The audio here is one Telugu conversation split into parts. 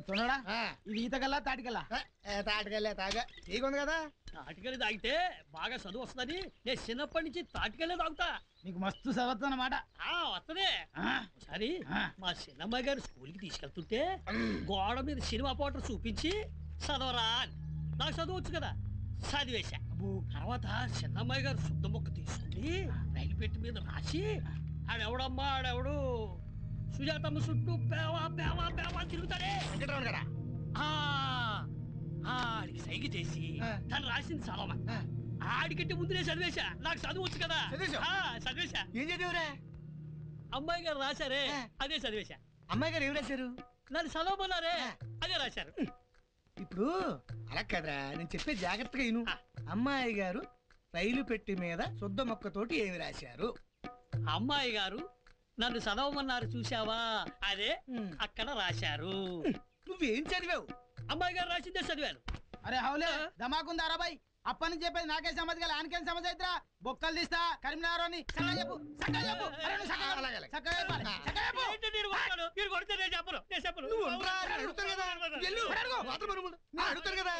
తొనడా ఇది ఈతకల్లా తాటికల్లా తాటికెళ్ళే తాగా నీకుంది కదా. తాటికెళ్ళి తాగితే బాగా చదువు వస్తుందని నేను చిన్నప్పటి నుంచి తాటికెళ్ళే తాగుతా. నీకు మస్తు చదువుతుంది అన్నమాట. వస్తదే. ఒకసారి మా చిన్నమ్మాయి గారు స్కూల్కి తీసుకెళ్తుంటే గోడ మీద సినిమా పోటర్ చూపించి చదవరా అని. నాకు చదవచ్చు కదా, చదివేశా. తర్వాత చిన్నమ్మాయి గారు శుద్ధ మొక్క తీసుకుని రైలు పెట్టి మీద రాసి ఆడెవడమ్మా ఆడెవడు సుజాతమ్మ చుట్టూ పేవా పేవా పేవా తిరుగుతాడే వెంకటరమణ గారా? ఆడికి సైగ చేసి తను రాసింది చదవమా. ఆడికంటే ముందు నేను చదివేశా. నాకు చదవచ్చు కదా, చదివేశా. ఏం చదివురా? అమ్మాయి గారు రాశారే అదే చదివేశా. అమ్మాయి గారు ఏం రాశారు? నన్ను చదవమన్నారే అదే రాశారు. ఇప్పుడు అలా కదరా, నేను చెప్పే జాగ్రత్తగా విను. అమ్మాయి గారు రైలు పెట్టి మీద శుద్ధ మొక్కతోటి ఏమి రాశారు? అమ్మాయి గారు నన్ను చదవమన్నారు చూసావా, అదే అక్కడ రాశారు. నువ్వేం చదివావు? అమ్మాయి గారు రాసిందే చదివాను. అరే హౌలే దమాకుందా రాబాయ్? అప్పటి నుంచి చెప్పేది నాకే సమజ్ కాలే, ఆనకేం సమజ్ అవుతురా? బొక్కలు తీస్తా కరీంనగర్ అని సక్క చెప్పు, సక్క చెప్పు. అరే నువ్వు సక్క చెప్పాలి, సక్క చెప్పాలి. కొడితే నేను చెప్పను, నేను చెప్పను. అడుగుతారు కదా, అడుగుతారు కదా.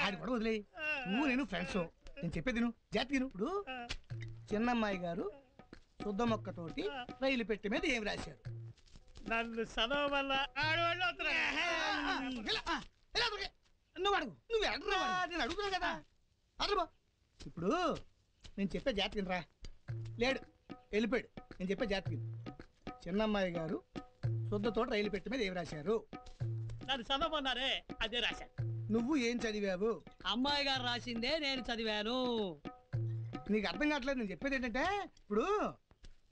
ఆడి కూడా వదిలే. నువ్వు నేను ఫ్రెండ్స్. నేను చెప్పేది నువ్వు జాతి. ఇప్పుడు చిన్నమ్మాయి గారు శుద్ధ మొక్కతోటి రైలు పెట్టి మీద ఏం రాశారు? నన్ను చదవమల్ల నువ్వు అడుగు. నువ్వు అడుగురా, నేను అడుగుతున్నా కదా. అడుగు. ఇప్పుడు నేను చెప్పే జాతి రా. లేడు, వెళ్ళిపోయాడు. నేను చెప్పే జాతి. చిన్నమ్మాయి గారు శుద్ధతో రైలు పెట్టి మీద ఏం రాశారు? నన్ను చదవమన్నారే అదే రాశాను. నువ్వు ఏం చదివావు? అమ్మాయి గారు రాసిందే నేను చదివాను. నీకు అర్థం కావట్లేదు. నేను చెప్పేది ఏంటంటే, ఇప్పుడు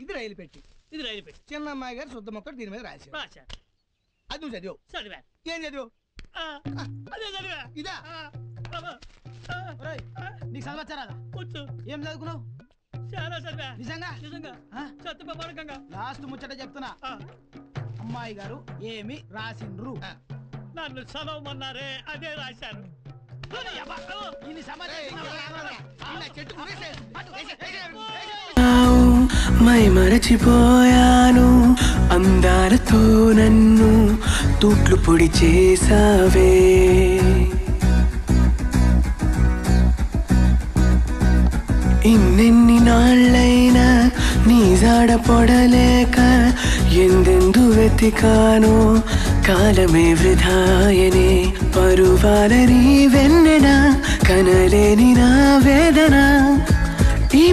ఇది రైలు పెట్టి, ఇది రైలు పెట్టి, చిన్నమ్మాయి గారు శుద్ధ మొక్క దీని మీద రాశారు. అది నువ్వు చదివావు. చదివాను. ఏం చదివావు? అదే చదివా. ఇదా? నీకు చదవచ్చారా? వచ్చు. ఏం చదువుకున్నావు? చాలా చదివా. నిజంగా? నిజంగా సత్యపరకంగా. లాస్ట్ ముచ్చట చెప్తున్నా. అమ్మాయి గారు ఏమి రాసిండ్రు? నన్ను చదవమన్నారే అదే రాశారు. మై మరచిపోయాను అందాలతో నన్ను తూట్లు పొడి చేసావే. ఇన్నెన్ని నాళ్ళైనా నీ జాడ పొడలేక ఎందెందు వెతికానో కాలమే వృధాయనే. పరువాలని వెన్నెన కనలేని నా వేదన ఈ